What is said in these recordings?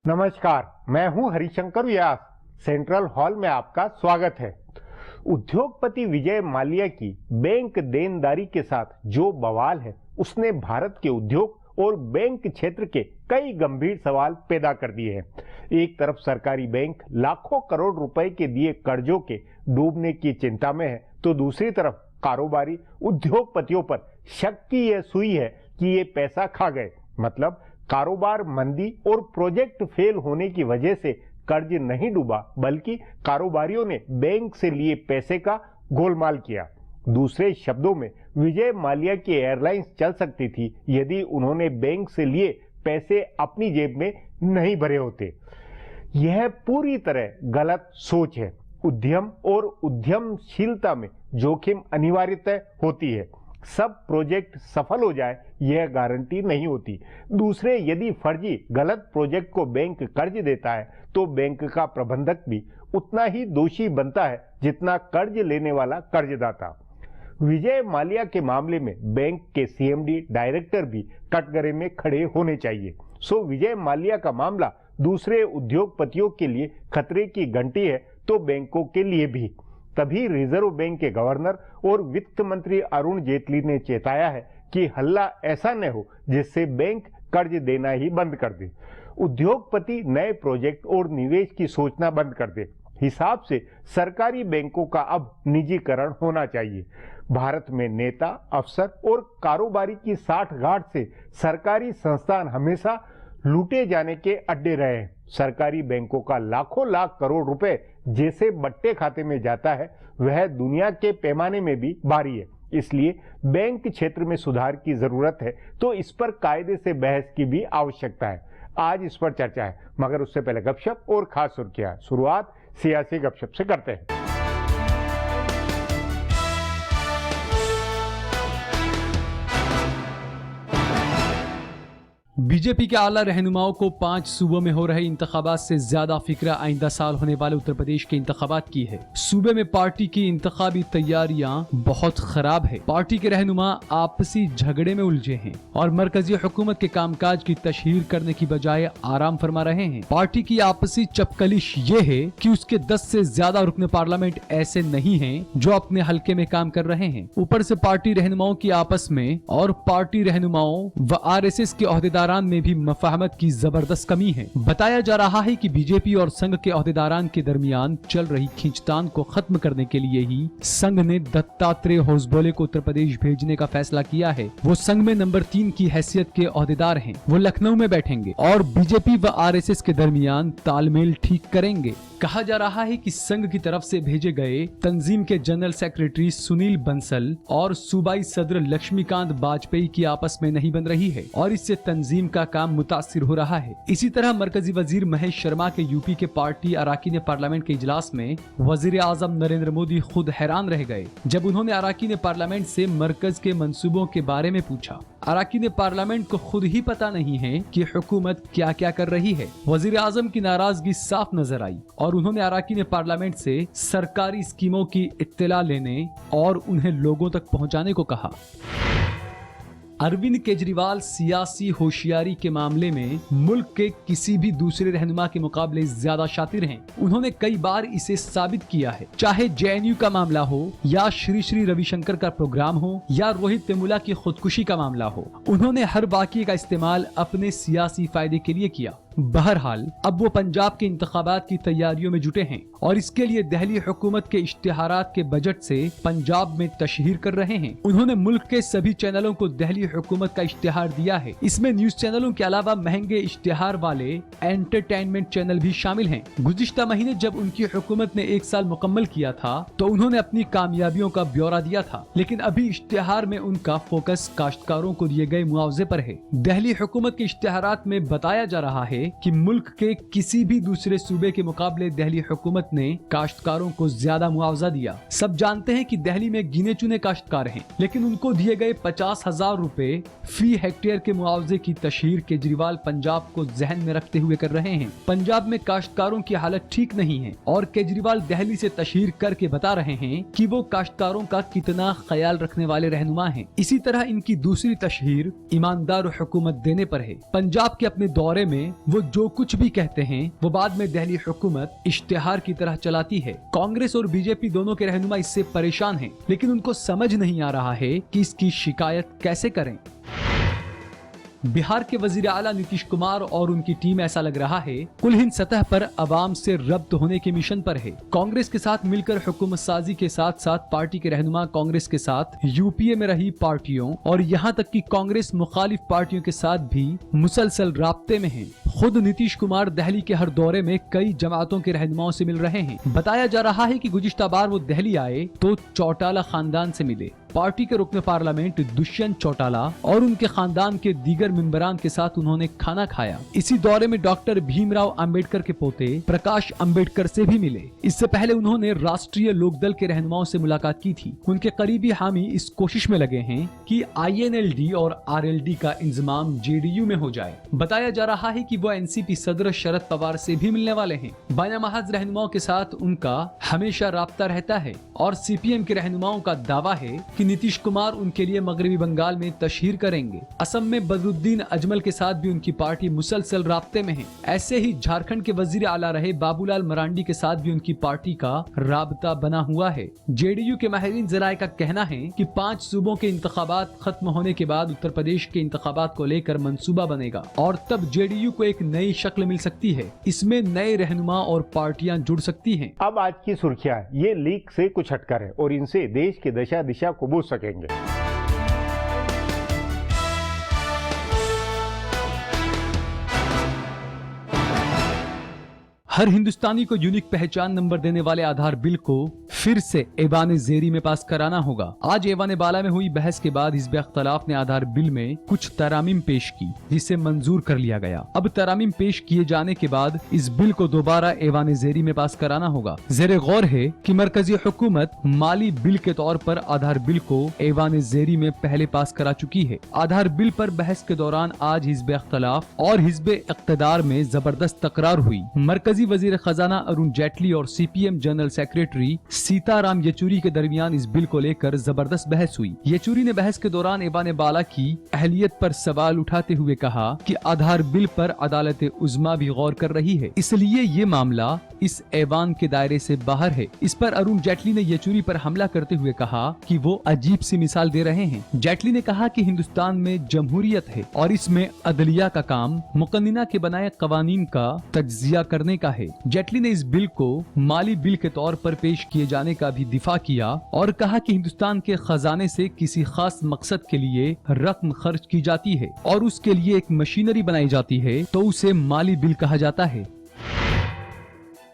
नमस्कार, मैं हूं हरिशंकर व्यास। सेंट्रल हॉल में आपका स्वागत है। उद्योगपति विजय माल्या की बैंक देनदारी के साथ जो बवाल है, उसने भारत के उद्योग और बैंक क्षेत्र के कई गंभीर सवाल पैदा कर दिए हैं। एक तरफ सरकारी बैंक लाखों करोड़ रुपए के दिए कर्जों के डूबने की चिंता में है, तो दूसरी तरफ कारोबारी उद्योगपतियों पर शक की यह सुई है कि ये पैसा खा गए। मतलब कारोबार मंदी और प्रोजेक्ट फेल होने की वजह से कर्ज नहीं डूबा, बल्कि कारोबारियों ने बैंक से लिए पैसे का गोलमाल किया। दूसरे शब्दों में, विजय माल्या की एयरलाइंस चल सकती थी यदि उन्होंने बैंक से लिए पैसे अपनी जेब में नहीं भरे होते। यह पूरी तरह गलत सोच है। उद्यम और उद्यमशीलता में जोखिम अनिवार्यतः होती है। सब प्रोजेक्ट सफल हो जाए यह गारंटी नहीं होती। दूसरे, यदि फर्जी गलत प्रोजेक्ट को बैंक कर्ज देता है तो बैंक का प्रबंधक भी उतना ही दोषी बनता है जितना कर्ज लेने वाला कर्जदाता। विजय माल्या के मामले में बैंक के सीएमडी डायरेक्टर भी कटघरे में खड़े होने चाहिए। सो विजय माल्या का मामला दूसरे उद्योगपतियों के लिए खतरे की घंटी है, तो बैंकों के लिए भी। तभी रिजर्व बैंक के गवर्नर और वित्त मंत्री अरुण जेटली ने चेताया है कि हल्ला ऐसा न हो जिससे बैंक कर्ज देना ही बंद कर दे, उद्योगपति नए प्रोजेक्ट और निवेश की सोचना बंद कर दे। हिसाब से सरकारी बैंकों का अब निजीकरण होना चाहिए। भारत में नेता, अफसर और कारोबारी की साठगांठ से सरकारी संस्थान हमेशा लूटे जाने के अड्डे रहे हैं। सरकारी बैंकों का लाखों लाख करोड़ रुपए जैसे बट्टे खाते में जाता है, वह दुनिया के पैमाने में भी भारी है। इसलिए बैंक क्षेत्र में सुधार की जरूरत है, तो इस पर कायदे से बहस की भी आवश्यकता है। आज इस पर चर्चा है, मगर उससे पहले गपशप और खास सुर्खियां। शुरुआत सियासी गपशप से करते हैं। बीजेपी के आला रहनुमाओं को 5 सूबों में हो रहे इंतखाबात से ज्यादा फिक्र आइंदा साल होने वाले उत्तर प्रदेश के इंतखाबात की है। सूबे में पार्टी की इंतखाबी तैयारियां बहुत खराब है। पार्टी के रहनुमा आपसी झगड़े में उलझे हैं और मरकजी हुकूमत के कामकाज की तशहीर करने की बजाय आराम फरमा रहे हैं। पार्टी की आपसी चपकलिश ये है कि उसके 10 से ज्यादा रुकने पार्लियामेंट ऐसे नहीं हैं जो अपने हल्के में काम कर रहे हैं। ऊपर से पार्टी रहनुमाओं की आपस में और पार्टी रहनुमाओं व आरएसएस के ओहदेदार में भी मफाहमत की जबरदस्त कमी है। बताया जा रहा है कि बीजेपी और संघ के ओहदेदारान के दरमियान चल रही खींचतान को खत्म करने के लिए ही संघ ने दत्तात्रेय होसबोले को उत्तर प्रदेश भेजने का फैसला किया है। वो संघ में नंबर 3 की हैसियत के ओहदेदार हैं। वो लखनऊ में बैठेंगे और बीजेपी व आरएसएस के दरमियान तालमेल ठीक करेंगे। कहा जा रहा है कि संघ की तरफ से भेजे गए तंजीम के जनरल सेक्रेटरी सुनील बंसल और सूबाई सदर लक्ष्मीकांत वाजपेयी की आपस में नहीं बन रही है और इससे तंजीम का काम मुतासिर हो रहा है। इसी तरह मरकजी वजीर महेश शर्मा के यूपी के पार्टी अराकीन पार्लियामेंट के इजलास में वजीर आजम नरेंद्र मोदी खुद हैरान रह गए जब उन्होंने अराकीन पार्लियामेंट से मरकज के मंसूबों के बारे में पूछा। अराकीन पार्लियामेंट को खुद ही पता नहीं है कि हुकूमत क्या क्या कर रही है। वजीर आजम की नाराजगी साफ नजर आई और उन्होंने अराकीन पार्लियामेंट से सरकारी स्कीमों की इत्तला लेने और उन्हें लोगों तक पहुंचाने को कहा। अरविंद केजरीवाल सियासी होशियारी के मामले में मुल्क के किसी भी दूसरे रहनुमा के मुकाबले ज्यादा शातिर हैं। उन्होंने कई बार इसे साबित किया है, चाहे जेएनयू का मामला हो या श्री श्री रविशंकर का प्रोग्राम हो या रोहित वेमुला की खुदकुशी का मामला हो। उन्होंने हर वाक़ये का इस्तेमाल अपने सियासी फायदे के लिए किया। बहरहाल अब वो पंजाब के इंतखाबात की तैयारियों में जुटे हैं और इसके लिए दिल्ली हुकूमत के इश्तिहारात के बजट से पंजाब में तशहीर कर रहे हैं। उन्होंने मुल्क के सभी चैनलों को दिल्ली हुकूमत का इश्तिहार दिया है। इसमें न्यूज चैनलों के अलावा महंगे इश्तिहार वाले एंटरटेनमेंट चैनल भी शामिल हैं। गुज़िश्ता महीने जब उनकी हुकूमत ने 1 साल मुकम्मल किया था तो उन्होंने अपनी कामयाबियों का ब्यौरा दिया था, लेकिन अभी इश्तिहार में उनका फोकस काश्तकारों को दिए गए मुआवजे पर है। दिल्ली हुकूमत के इश्तिहारात में बताया जा रहा है कि मुल्क के किसी भी दूसरे सूबे के मुकाबले दिल्ली हुकूमत ने काश्तकारों को ज्यादा मुआवजा दिया। सब जानते हैं कि दिल्ली में गिने चुने काश्तकार हैं, लेकिन उनको दिए गए 50,000 रुपए फी हेक्टेयर के मुआवजे की तशहीर केजरीवाल पंजाब को जहन में रखते हुए कर रहे हैं। पंजाब में काश्तकारों की हालत ठीक नहीं है और केजरीवाल दिल्ली से तशहीर करके बता रहे हैं कि वो काश्तकारों का कितना ख्याल रखने वाले रहनुमा हैं। इसी तरह इनकी दूसरी तशहीर ईमानदार हुकूमत देने पर है। पंजाब के अपने दौरे में वो वो जो कुछ भी कहते हैं वो बाद में दिल्ली हुकूमत इश्तिहार की तरह चलाती है। कांग्रेस और बीजेपी दोनों के रहनुमा इससे परेशान हैं, लेकिन उनको समझ नहीं आ रहा है कि इसकी शिकायत कैसे करें। बिहार के वजीर आला नीतीश कुमार और उनकी टीम ऐसा लग रहा है कुल हिंद सतह पर अवाम से रब्त होने के मिशन पर है। कांग्रेस के साथ मिलकर हुकूमत साजी के साथ साथ पार्टी के रहनुमा कांग्रेस के साथ यूपीए में रही पार्टियों और यहाँ तक कि कांग्रेस मुखालिफ पार्टियों के साथ भी मुसलसल राब्ते में हैं। खुद नीतीश कुमार दिल्ली के हर दौरे में कई जमातों के रहनुमाओं से मिल रहे हैं। बताया जा रहा है कि गुज़िश्ता बार वो दिल्ली आए तो चौटाला खानदान से मिले। पार्टी के रुकन पार्लियामेंट दुष्यंत चौटाला और उनके खानदान के दीगर मेंबरान के साथ उन्होंने खाना खाया। इसी दौरे में डॉक्टर भीमराव अंबेडकर के पोते प्रकाश अंबेडकर से भी मिले। इससे पहले उन्होंने राष्ट्रीय लोकदल के रहनुमाओं से मुलाकात की थी। उनके करीबी हामी इस कोशिश में लगे हैं कि INLD और RLD का इंजमाम JDU में हो जाए। बताया जा रहा है कि वो NCP सदर शरद पवार से भी मिलने वाले हैं। बाया महज रहनुमाओं के साथ उनका हमेशा राब्ता रहता है और CPM के रहनुमाओं का दावा है कि नीतीश कुमार उनके लिए मगरबी बंगाल में तशहीर करेंगे। असम में बदरुद्दीन अजमल के साथ भी उनकी पार्टी मुसलसल राब्ते में है। ऐसे ही झारखंड के वजीर आला रहे बाबूलाल मरांडी के साथ भी उनकी पार्टी का राबता बना हुआ है। JDU के माहिरीन जराए का कहना है कि 5 सूबों के इंतखाबात खत्म होने के बाद उत्तर प्रदेश के इंतखाबात को लेकर मंसूबा बनेगा और तब JDU को एक नई शक्ल मिल सकती है। इसमें नए रहनुमा और पार्टियां जुड़ सकती हैं। अब आज की सुर्खियां ये लीक से कुछ हटकर है और इनसे देश की दशा दिशा को बूझ सकेंगे। हर हिंदुस्तानी को यूनिक पहचान नंबर देने वाले आधार बिल को फिर से ऐवान ज़ेरी में पास कराना होगा। आज ऐवान बाला में हुई बहस के बाद हिज़्ब इख्तिलाफ ने आधार बिल में कुछ तरामीम पेश की जिसे मंजूर कर लिया गया। अब तरामीम पेश किए जाने के बाद इस बिल को दोबारा ऐवान ज़ेरी में पास कराना होगा। ज़ेरे गौर है कि मरकजी हुकूमत माली बिल के तौर पर आधार बिल को ऐवान ज़ेरी में पहले पास करा चुकी है। आधार बिल पर बहस के दौरान आज हिज़्ब इख्तिलाफ और हिज़्ब इक़्तिदार में जबरदस्त तकरार हुई। मरकजी वजीर खजाना अरुण जेटली और CPM general secretary Sitaram Yechury के दरमियान इस बिल को लेकर जबरदस्त बहस हुई। येचुरी ने बहस के दौरान ऐवान बाला की अहलियत पर सवाल उठाते हुए कहा कि आधार बिल पर अदालत उज़्मा भी गौर कर रही है, इसलिए ये मामला इस ऐवान के दायरे से बाहर है। इस पर अरुण जेटली ने येचुरी पर हमला करते हुए कहा कि वो अजीब सी मिसाल दे रहे हैं। जेटली ने कहा कि हिंदुस्तान में जमहूरियत है और इसमें अदलिया का काम मुकन्निना के बनाए कवानीन का तज्जिया करने का है। जेटली ने इस बिल को माली बिल के तौर पर पेश किए जाने का भी दिफा किया और कहा कि हिंदुस्तान के खजाने से किसी खास मकसद के लिए रकम खर्च की जाती है और उसके लिए एक मशीनरी बनाई जाती है तो उसे माली बिल कहा जाता है।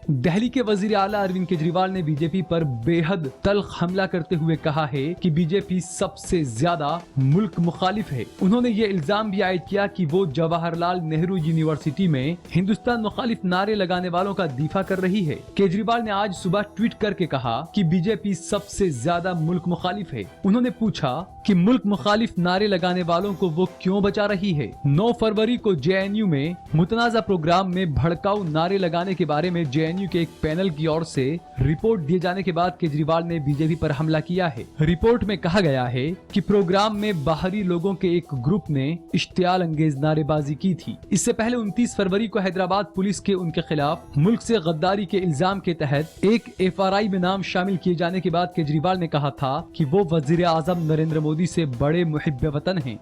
दिल्ली के वजीर आला अरविंद केजरीवाल ने बीजेपी पर बेहद तल्ख हमला करते हुए कहा है कि बीजेपी सबसे ज्यादा मुल्क मुखालिफ है। उन्होंने ये इल्जाम भी आयद किया कि वो जवाहरलाल नेहरू यूनिवर्सिटी में हिंदुस्तान मुखालिफ नारे लगाने वालों का दिफा कर रही है। केजरीवाल ने आज सुबह ट्वीट करके कहा कि बीजेपी सबसे ज्यादा मुल्क मुखालिफ है। उन्होंने पूछा कि मुल्क मुखालिफ नारे लगाने वालों को वो क्यों बचा रही है। 9 फरवरी को JNU में मुतनाज़ा प्रोग्राम में भड़काऊ नारे लगाने के बारे में JNU के एक पैनल की ओर से रिपोर्ट दिए जाने के बाद केजरीवाल ने बीजेपी पर हमला किया है। रिपोर्ट में कहा गया है कि प्रोग्राम में बाहरी लोगों के एक ग्रुप ने इश्तियाल अंगेज नारेबाजी की थी। इससे पहले 29 फरवरी को हैदराबाद पुलिस के उनके खिलाफ मुल्क से गद्दारी के इल्जाम के तहत एक FRI में नाम शामिल किए जाने के बाद केजरीवाल ने कहा था कि वो वजीर आजम नरेंद्र मोदी से बड़े मुहिब्बे वतन हैं।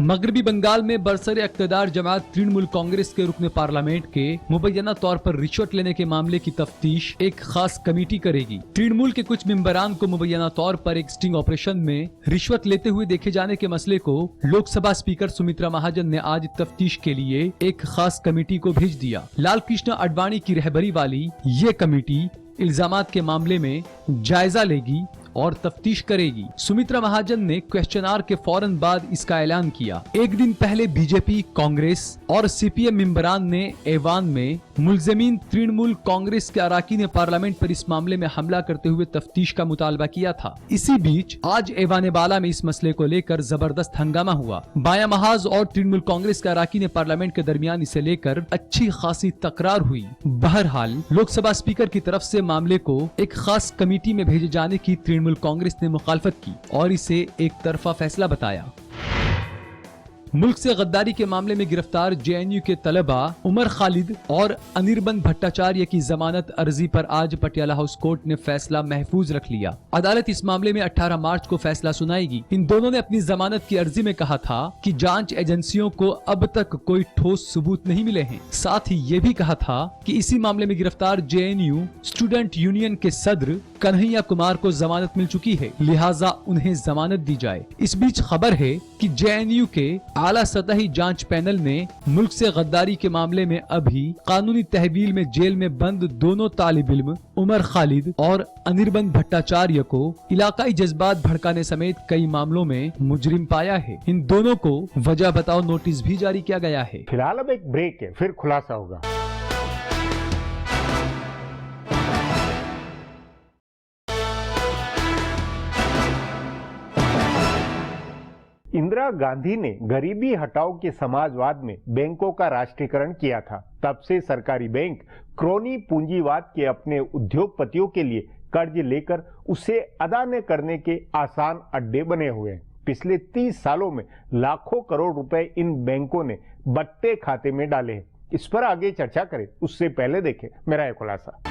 मगरबी बंगाल में बरसर इक़्तिदार जमात तृणमूल कांग्रेस के रुकन पार्लियामेंट के मुबैना तौर पर रिश्वत लेने के मामले की तफ्तीश एक खास कमेटी करेगी। तृणमूल के कुछ मेंबरान को मुबैना तौर पर एक स्टिंग ऑपरेशन में रिश्वत लेते हुए देखे जाने के मसले को लोकसभा स्पीकर सुमित्रा महाजन ने आज तफ्तीश के लिए एक खास कमेटी को भेज दिया। लाल कृष्ण आडवाणी की रहबरी वाली ये कमेटी इल्जामात के मामले में जायजा लेगी और तफ्तीश करेगी। सुमित्रा महाजन ने क्वेश्चनर के फौरन बाद इसका ऐलान किया। एक दिन पहले बीजेपी, कांग्रेस और CPM मेंबरान ने ऐवान में मुलजमीन तृणमूल कांग्रेस के अराकीन पार्लियामेंट पर इस मामले में हमला करते हुए तफ्तीश का मुतालबा किया था। इसी बीच आज ऐवान बाला में इस मसले को लेकर जबरदस्त हंगामा हुआ। बाया महाज और तृणमूल कांग्रेस के अराकीन पार्लियामेंट के दरमियान इसे लेकर अच्छी खासी तकरार हुई। बहरहाल लोकसभा स्पीकर की तरफ से मामले को एक खास कमेटी में भेजे जाने की तृणमूल कांग्रेस ने मुखालफत की और इसे एक तरफा फैसला बताया। मुल्क से गद्दारी के मामले में गिरफ्तार जेएनयू के तलबा उमर खालिद और अनिर्बन भट्टाचार्य की जमानत अर्जी पर आज पटियाला हाउस कोर्ट ने फैसला महफूज रख लिया। अदालत इस मामले में 18 मार्च को फैसला सुनाएगी। इन दोनों ने अपनी जमानत की अर्जी में कहा था कि जांच एजेंसियों को अब तक कोई ठोस सबूत नहीं मिले हैं। साथ ही ये भी कहा था कि इसी मामले में गिरफ्तार जेएनयू स्टूडेंट यूनियन के सदर कन्हैया कुमार को जमानत मिल चुकी है, लिहाजा उन्हें जमानत दी जाए। इस बीच खबर है कि जेएनयू के आला सतही जांच पैनल ने मुल्क से गद्दारी के मामले में अभी कानूनी तहवील में जेल में बंद दोनों तालिब इल्म उमर खालिद और अनिर्बन भट्टाचार्य को इलाकाई जज्बात भड़काने समेत कई मामलों में मुजरिम पाया है। इन दोनों को वजह बताओ नोटिस भी जारी किया गया है। फिलहाल अब एक ब्रेक है, फिर खुलासा होगा। इंदिरा गांधी ने गरीबी हटाओ के समाजवाद में बैंकों का राष्ट्रीयकरण किया था। तब से सरकारी बैंक क्रोनी पूंजीवाद के अपने उद्योगपतियों के लिए कर्ज लेकर उसे अदा न करने के आसान अड्डे बने हुए हैं। पिछले 30 सालों में लाखों करोड़ रुपए इन बैंकों ने बट्टे खाते में डाले हैं। इस पर आगे चर्चा करें, उससे पहले देखें मेरा एक खुलासा।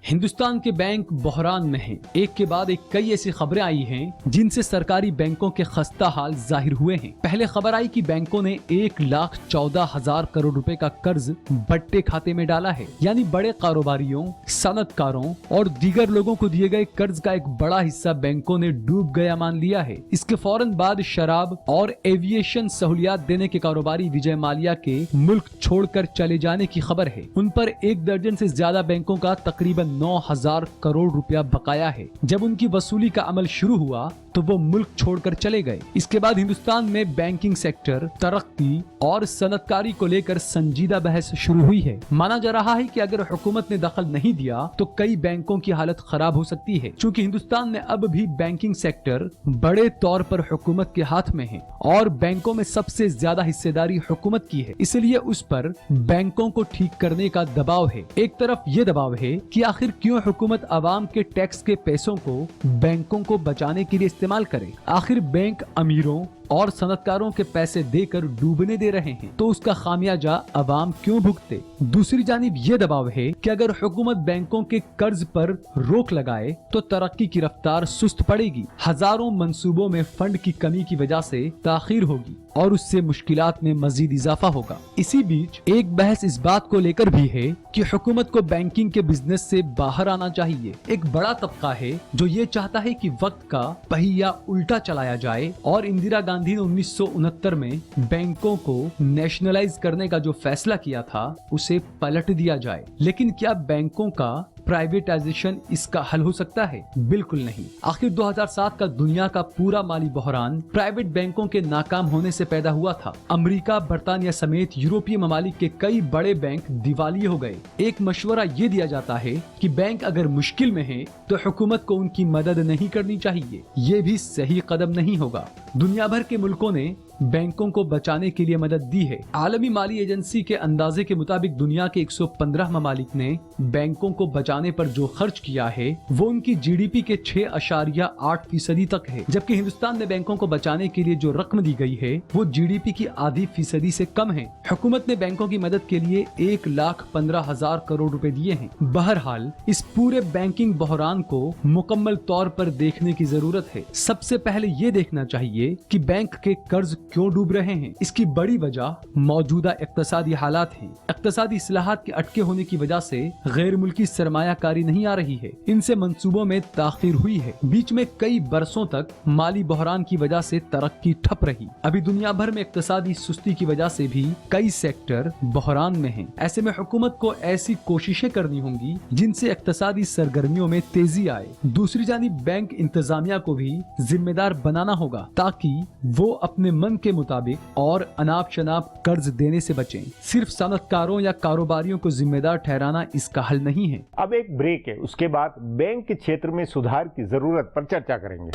हिंदुस्तान के बैंक बहरान में हैं। एक के बाद एक कई ऐसी खबरें आई हैं जिनसे सरकारी बैंकों के खस्ता हाल जाहिर हुए हैं। पहले खबर आई कि बैंकों ने 1,14,000 करोड़ रुपए का कर्ज बट्टे खाते में डाला है, यानी बड़े कारोबारियों, सनतकारों और दीगर लोगों को दिए गए कर्ज का एक बड़ा हिस्सा बैंकों ने डूब गया मान लिया है। इसके फौरन बाद शराब और एविएशन सहूलियात देने के कारोबारी विजय माल्या के मुल्क छोड़कर चले जाने की खबर है। उन पर 1 दर्जन से ज्यादा बैंकों का तकरीबन 9,000 करोड़ रुपया बकाया है। जब उनकी वसूली का अमल शुरू हुआ तो वो मुल्क छोड़कर चले गए। इसके बाद हिंदुस्तान में बैंकिंग सेक्टर, तरक्की और सनतकारी को लेकर संजीदा बहस शुरू हुई है। माना जा रहा है कि अगर हुकूमत ने दखल नहीं दिया तो कई बैंकों की हालत खराब हो सकती है। चूंकि हिंदुस्तान में अब भी बैंकिंग सेक्टर बड़े तौर पर हुकूमत के हाथ में है और बैंकों में सबसे ज्यादा हिस्सेदारी हुकूमत की है, इसलिए उस पर बैंकों को ठीक करने का दबाव है। एक तरफ ये दबाव है कि आखिर क्यों हुकूमत आवाम के टैक्स के पैसों को बैंकों को बचाने के लिए इस्तेमाल करे। आखिर बैंक अमीरों और सनतकारों के पैसे देकर डूबने दे रहे हैं तो उसका खामियाजा अवाम क्यों भुगते। दूसरी जानिब ये दबाव है कि अगर हुकूमत बैंकों के कर्ज पर रोक लगाए तो तरक्की की रफ्तार सुस्त पड़ेगी, हजारों मंसूबों में फंड की कमी की वजह से ताखीर होगी और उससे मुश्किलात में मजीद इजाफा होगा। इसी बीच एक बहस इस बात को लेकर भी है कि हुकूमत को बैंकिंग के बिजनेस से बाहर आना चाहिए। एक बड़ा तबका है जो ये चाहता है कि वक्त का पहिया उल्टा चलाया जाए और इंदिरा गांधी ने 1969 में बैंकों को नेशनलाइज करने का जो फैसला किया था उसे पलट दिया जाए। लेकिन क्या बैंकों का प्राइवेटाइजेशन इसका हल हो सकता है? बिल्कुल नहीं। आखिर 2007 का दुनिया का पूरा माली बहरान प्राइवेट बैंकों के नाकाम होने से पैदा हुआ था। अमेरिका, बर्तानिया समेत यूरोपीय ममालिक के कई बड़े बैंक दिवालिये हो गए। एक मशवरा ये दिया जाता है कि बैंक अगर मुश्किल में है तो हुकूमत को उनकी मदद नहीं करनी चाहिए। ये भी सही कदम नहीं होगा। दुनिया भर के मुल्कों ने बैंकों को बचाने के लिए मदद दी है। आलमी माली एजेंसी के अंदाजे के मुताबिक दुनिया के 115 ममालिक ने बैंकों को बचाने पर जो खर्च किया है वो उनकी जीडीपी के 6.8% तक है, जबकि हिंदुस्तान ने बैंकों को बचाने के लिए जो रकम दी गई है वो जीडीपी की आधी फीसदी से कम है। हुकूमत ने बैंकों की मदद के लिए 1,15,000 करोड़ रुपए दिए हैं। बहरहाल इस पूरे बैंकिंग बहरान को मुकम्मल तौर पर देखने की जरूरत है। सबसे पहले ये देखना चाहिए कि बैंक के कर्ज क्यों डूब रहे हैं। इसकी बड़ी वजह मौजूदा इक्तिसादी हालात हैं। इक्तिसादी इस्लाहात के अटके होने की वजह से गैर मुल्की सरमायाकारी नहीं आ रही है। इनसे मंसूबों में ताखीर हुई है। बीच में कई बरसों तक माली बहरान की वजह से तरक्की ठप रही। अभी दुनिया भर में इक्तिसादी सुस्ती की वजह से भी कई सेक्टर बहरान में हैं। ऐसे में हुकूमत को ऐसी कोशिशें करनी होंगी जिनसे इक्तिसादी सरगर्मियों में तेजी आए। दूसरी जानिब बैंक इंतजामिया को भी जिम्मेदार बनाना होगा ताकि वो अपने मन के मुताबिक और अनाप शनाप कर्ज देने से बचें। सिर्फ सनतकारों या कारोबारियों को जिम्मेदार ठहराना इसका हल नहीं है। अब एक ब्रेक है, उसके बाद बैंक क्षेत्र में सुधार की जरूरत पर चर्चा करेंगे।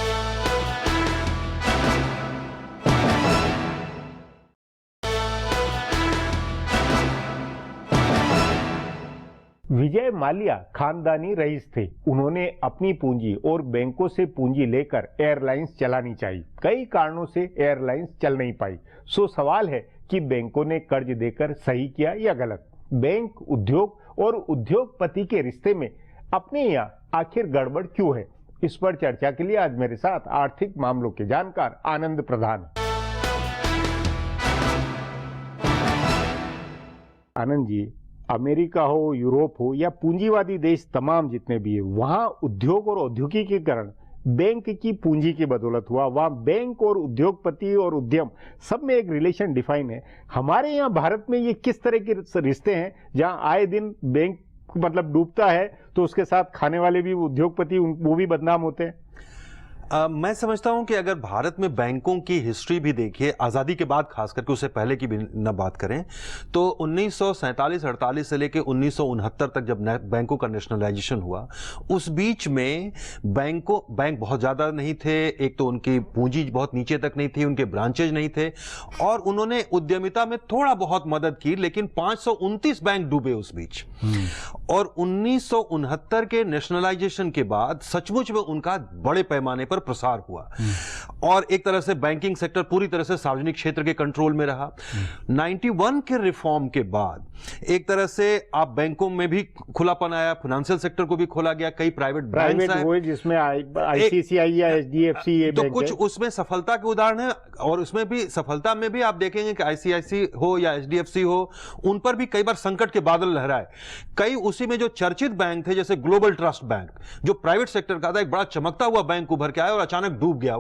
विजय माल्या खानदानी रईस थे। उन्होंने अपनी पूंजी और बैंकों से पूंजी लेकर एयरलाइंस चलानी चाहिए। कई कारणों से एयरलाइंस चल नहीं पाई। सो सवाल है कि बैंकों ने कर्ज देकर सही किया या गलत। बैंक, उद्योग और उद्योगपति के रिश्ते में अपने यहाँ आखिर गड़बड़ क्यों है? इस पर चर्चा के लिए आज मेरे साथ आर्थिक मामलों के जानकार आनंद प्रधान। आनंद जी, अमेरिका हो, यूरोप हो या पूंजीवादी देश तमाम जितने भी है, वहां उद्योग और औद्योगिकीकरण बैंक की पूंजी की बदौलत हुआ। वहां बैंक और उद्योगपति और उद्यम सब में एक रिलेशन डिफाइन है। हमारे यहाँ भारत में ये किस तरह के रिश्ते हैं जहां आए दिन बैंक मतलब डूबता है तो उसके साथ खाने वाले भी उद्योगपति वो भी बदनाम होते हैं? मैं समझता हूं कि अगर भारत में बैंकों की हिस्ट्री भी देखिए, आज़ादी के बाद खास करके, उससे पहले की भी न बात करें तो 1947-48 से लेकर 1969 तक जब बैंकों का नेशनलाइजेशन हुआ, उस बीच में बैंक बहुत ज़्यादा नहीं थे। एक तो उनकी पूंजी बहुत नीचे तक नहीं थी, उनके ब्रांचेज नहीं थे और उन्होंने उद्यमिता में थोड़ा बहुत मदद की, लेकिन 529 बैंक डूबे उस बीच। और 1969 के नेशनलाइजेशन के बाद सचमुच में उनका बड़े पैमाने पर प्रसार हुआ और एक तरह से बैंकिंग सेक्टर पूरी तरह से सार्वजनिक क्षेत्र के कंट्रोल में रहा। 91 के रिफॉर्म के बाद एक तरह से आप बैंकों में भी खुलापन आया, फाइनेंशियल सेक्टर को भी खोला गया, कई प्राइवेट वो जिसमें आईसीआईसीआई या एचडीएफसी ये तो कुछ उसमें सफलता के उदाहरण है और उसमें भी सफलता में भी आप देखेंगे कि आईसीआईसी हो या एचडीएफसी हो, उन पर भी कई बार संकट के बादल लहराए। कई उसी में जो चर्चित बैंक थे जैसे ग्लोबल ट्रस्ट बैंक, जो प्राइवेट सेक्टर का था, एक बड़ा चमकता हुआ बैंक उभर के आया और अचानक डूब गया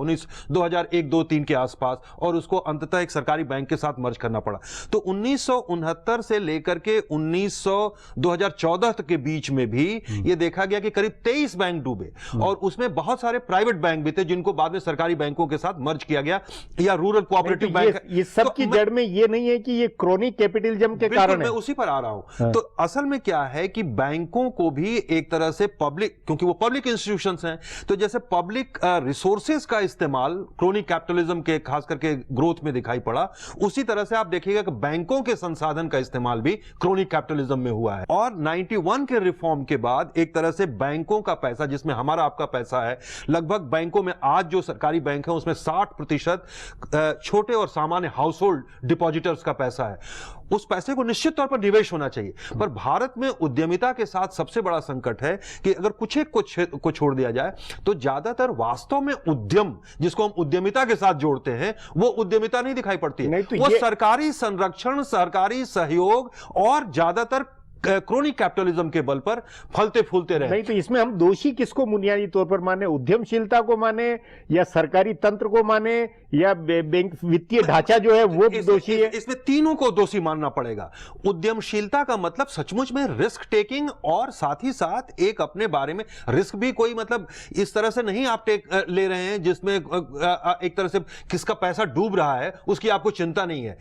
2001-2-3 के आसपास और उसको अंततः एक सरकारी बैंक के साथ मर्ज करना पड़ा। तो 1969 से लेकर के 2014 तक के बीच में भी यह देखा गया कि करीब 23 बैंक डूबे और उसमें बहुत सारे प्राइवेट बैंक भी थे जिनको बाद में सरकारी बैंकों के साथ मर्ज किया गया या रूरल कोऑपरेटिव बैंक। ये सब की जड़ में ये नहीं है कि ये क्रोनिक कैपिटलिज्म के कारण है। मैं उसी पर आ रहा हूं। तो असल में क्या है कि बैंकों को भी एक तरह से पब्लिक, क्योंकि वो पब्लिक इंस्टीट्यूशंस हैं, तो जैसे पब्लिक रिसोर्सेज का इस्तेमाल क्रोनिक कैपिटलिज्म के खास करके ग्रोथ में दिखाई पड़ा, उसी तरह से आप देखिएगा कि बैंकों के संसाधन का इस्तेमाल भी क्रोनिक कैपिटलिज्म में हुआ है। और 91 के रिफॉर्म के बाद एक तरह से बैंकों का पैसा, जिसमें हमारा आपका पैसा है, लगभग बैंकों में आज जो सरकारी बैंक है उसमें 60% छोटे और सामान्य हाउस होल्ड डिपॉजिटर्स का पैसा है। उस पैसे को निश्चित तौर पर निवेश होना चाहिए, पर भारत में उद्यमिता के साथ सबसे बड़ा संकट है कि अगर कुछ एक को छोड़ दिया जाए तो ज्यादातर वास्तव में उद्यम, जिसको हम उद्यमिता के साथ जोड़ते हैं, वो उद्यमिता नहीं दिखाई पड़ती है। वो सरकारी संरक्षण, सरकारी सहयोग और ज्यादातर क्रोनिक कैपिटलिज्म के बल पर फलते फूलते रहे। नहीं तो इसमें हम दोषी किसको बुनियादी तौर पर माने? उद्यमशीलता को माने या सरकारी तंत्र को माने या बैंक वित्तीय ढांचा जो है वो दोषी है? इसमें तीनों को दोषी मानना पड़ेगा। उद्यमशीलता का मतलब सचमुच में रिस्क टेकिंग और साथ ही साथ एक अपने बारे में रिस्क भी कोई मतलब इस तरह से नहीं आप ले रहे हैं जिसमें एक तरह से किसका पैसा डूब रहा है उसकी आपको चिंता नहीं है।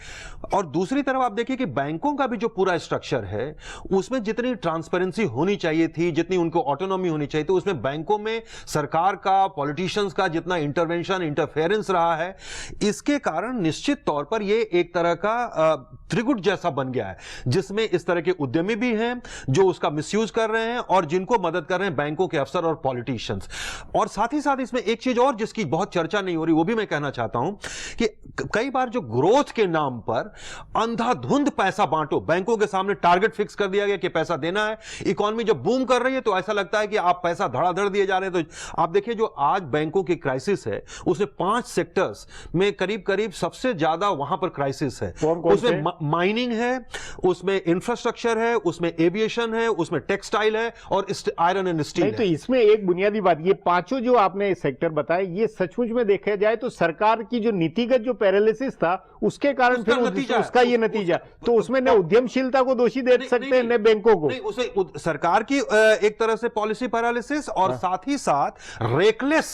और दूसरी तरफ आप देखिए कि बैंकों का भी जो पूरा स्ट्रक्चर है उसमें जितनी ट्रांसपेरेंसी होनी चाहिए थी, जितनी उनको ऑटोनॉमी होनी चाहिए थी, उसमें बैंकों में सरकार का, पॉलिटिशियंस का जितना इंटरवेंशन, इंटरफेरेंस रहा है, इसके कारण निश्चित तौर पर यह एक तरह का त्रिगुट जैसा बन गया है, जिसमें इस तरह के उद्यमी भी हैं जो उसका मिसयूज कर रहे हैं और जिनको मदद कर रहे हैं बैंकों के अफसर और पॉलिटिशियंस। और साथ ही साथ इसमें एक चीज और जिसकी बहुत चर्चा नहीं हो रही, वो भी मैं कहना चाहता हूं कि कई बार जो ग्रोथ के नाम पर अंधाधुंध पैसा बांटो, बैंकों के सामने टारगेट फिक्स कर दिया गया कि पैसा देना है, इकोनॉमी जब बूम कर रही है तो ऐसा लगता है कि आप पैसा धड़ाधड़ दिए जा रहे हैं। तो आप देखिए जो आज बैंकों की क्राइसिस है उसमें 5 सेक्टर्स में करीब करीब सबसे ज्यादा वहां पर क्राइसिस है। उसमें माइनिंग है, उसमें इंफ्रास्ट्रक्चर है, उसमें एविएशन है, उसमें टेक्सटाइल है और आयरन एंड स्टील। तो इसमें एक बुनियादी बात, ये पांचों जो आपने सेक्टर बताए, ये सचमुच में देखा जाए तो सरकार की जो नीतिगत जो पैरालिसिस था उसके कारण फिर उसका ये नतीजा। तो उसमें न उद्यमशीलता को दोषी दे सकते हैं न बैंकों को। उसे सरकार की एक तरह से पॉलिसी पैरालिसिस और साथ ही साथ रेकलेस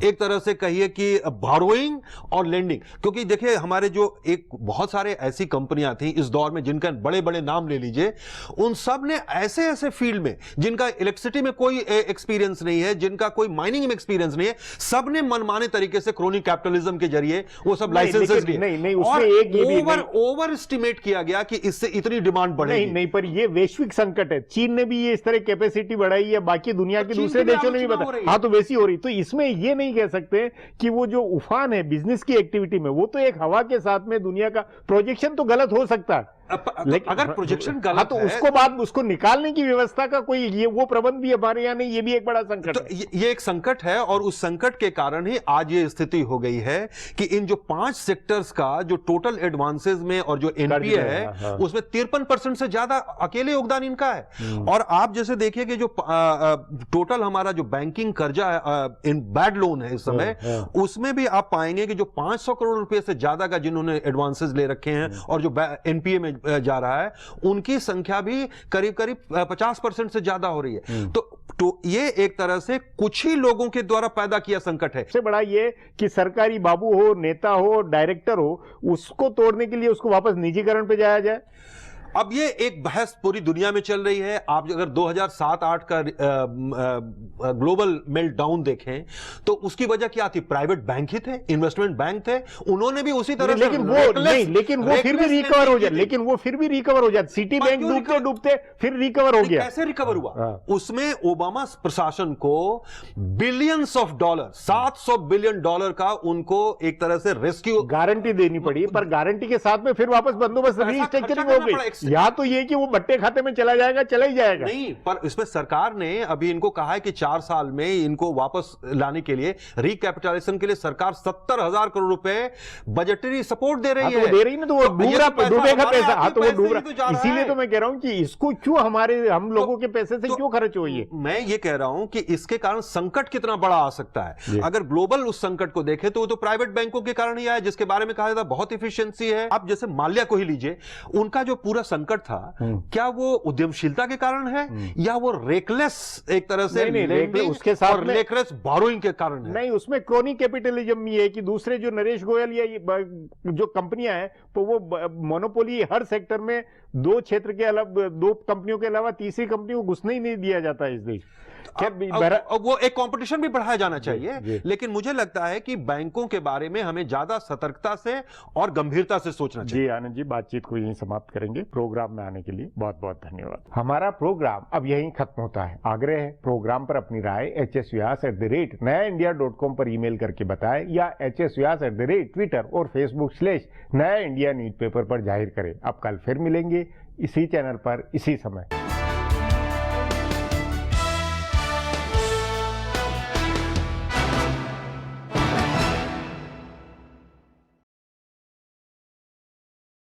एक तरह से कहिए कि बोरोइंग और लेंडिंग। क्योंकि देखिए हमारे जो एक बहुत सारे ऐसी कंपनियां कंपनियां थी इस दौर में, जिनका बड़े बड़े नाम ले लीजिए, उन सब ने ऐसे ऐसे फील्ड में जिनका इलेक्ट्रिसिटी में कोई एक्सपीरियंस नहीं है, जिनका कोई माइनिंग में एक्सपीरियंस नहीं है, सब ने मनमाने तरीके से क्रोनी कैपिटलिज्म के जरिए वो सब लाइसेंसेस लिए। नहीं, और उसमें एक ये भी ओवर एस्टिमेट किया गया कि इससे इतनी डिमांड बढ़ेगी। नहीं, पर ये वैश्विक संकट है। चीन ने भी ये इस तरह कैपेसिटी बढ़ाई है, बाकी दुनिया के दूसरे देशों ने भी बताया। हाँ, तो वैसी हो रही। तो इसमें ये नहीं कह सकते कि वो जो उफान है बिजनेस की एक्टिविटी में, वो तो एक हवा के साथ में दुनिया का प्रोजेक्शन तो गलत हो सकता है, लेकिन अगर प्रोजेक्शन गलत हाँ, तो है, उसको बाद उसको निकालने की व्यवस्था का कोई ये वो प्रबंध भी हमारे यहाँ नहीं। ये भी एक बड़ा संकट तो है। ये एक संकट है, और उस संकट के कारण ही आज ये स्थिति हो गई है कि इन जो 5 सेक्टर्स का जो टोटल एडवांसेस में और जो एनपीए है, हाँ। उसमें 53% से ज्यादा अकेले योगदान इनका है। और आप जैसे देखिए कि जो टोटल हमारा जो बैंकिंग कर्जा इन बैड लोन है इस समय, उसमें भी आप पाएंगे कि जो 500 करोड़ रुपए से ज्यादा का जिन्होंने एडवांसेस ले रखे हैं और जो एनपीए में जा रहा है, उनकी संख्या भी करीब करीब 50% से ज्यादा हो रही है। तो ये एक तरह से कुछ ही लोगों के द्वारा पैदा किया संकट है। सबसे बड़ा ये कि सरकारी बाबू हो, नेता हो, डायरेक्टर हो, उसको तोड़ने के लिए उसको वापस निजीकरण पे जाया जाए। अब ये एक बहस पूरी दुनिया में चल रही है। आप अगर 2007-8 का ग्लोबल मेल्टडाउन देखें तो उसकी वजह क्या थी? प्राइवेट बैंक ही थे, इन्वेस्टमेंट बैंक थे, उन्होंने भी उसी तरह लेकिन वो फिर भी रिकवर हो जाए। सिटी बैंक डूबते डूबते फिर रिकवर हो गया। कैसे रिकवर हुआ? उसमें ओबामा प्रशासन को बिलियंस ऑफ डॉलर, $700 बिलियन का उनको एक तरह से रेस्क्यू गारंटी देनी पड़ी, पर गारंटी के साथ में फिर वापस बंदोबस्त रीस्ट्रक्चरिंग हो गई। या तो ये कि वो बट्टे खाते में चला जाएगा, चला ही जाएगा। नहीं, पर इसमें सरकार ने अभी इनको कहा है कि 4 साल में इनको वापस लाने के लिए, रिकैपिटलाइजेशन के लिए सरकार 70,000 करोड़ रुपए बजटरी सपोर्ट दे रही है। दे रही ना, तो वो डूबेगा पैसा। हाँ, तो वो डूब रहा। इसीलिए तो मैं कह रहा हूं कि इसको क्यों हम लोगों के पैसे से क्यों खर्च हो? ये मैं ये कह रहा हूं कि इसके कारण संकट कितना बड़ा आ सकता है। अगर ग्लोबल उस संकट को देखें तो वो तो प्राइवेट बैंकों के कारण ही आया, जिसके बारे में कहा जाता है बहुत इफिशियंसी है। आप जैसे माल्या को ही लीजिए, उनका जो पूरा संकट था, क्या वो उद्यमशीलता के कारण है या वो रेकलेस एक तरह से उसके साथ और रेकलेस बोरोइंग के कारण है? नहीं, उसमें क्रोनी कैपिटलिज्म ये है कि दूसरे जो नरेश गोयल या जो कंपनियां हैं, तो वो मोनोपोली हर सेक्टर में 2 क्षेत्र के अलावा, 2 कंपनियों के अलावा तीसरी कंपनी को घुसने ही नहीं दिया जाता है इस देश। अब वो एक कंपटीशन भी बढ़ाया जाना चाहिए, लेकिन मुझे लगता है कि बैंकों के बारे में हमें ज्यादा सतर्कता से और गंभीरता से सोचना चाहिए। जी आनंद जी, बातचीत को यहीं समाप्त करेंगे। प्रोग्राम में आने के लिए बहुत बहुत धन्यवाद। हमारा प्रोग्राम अब यहीं खत्म होता है। आग्रह है प्रोग्राम पर अपनी राय hsvyas@nayaindia.com पर ईमेल करके बताएं, या hsvyas@Twitter और Facebook/नया इंडिया न्यूज़पेपर पर जाहिर करें। अब कल फिर मिलेंगे इसी चैनल पर, इसी समय।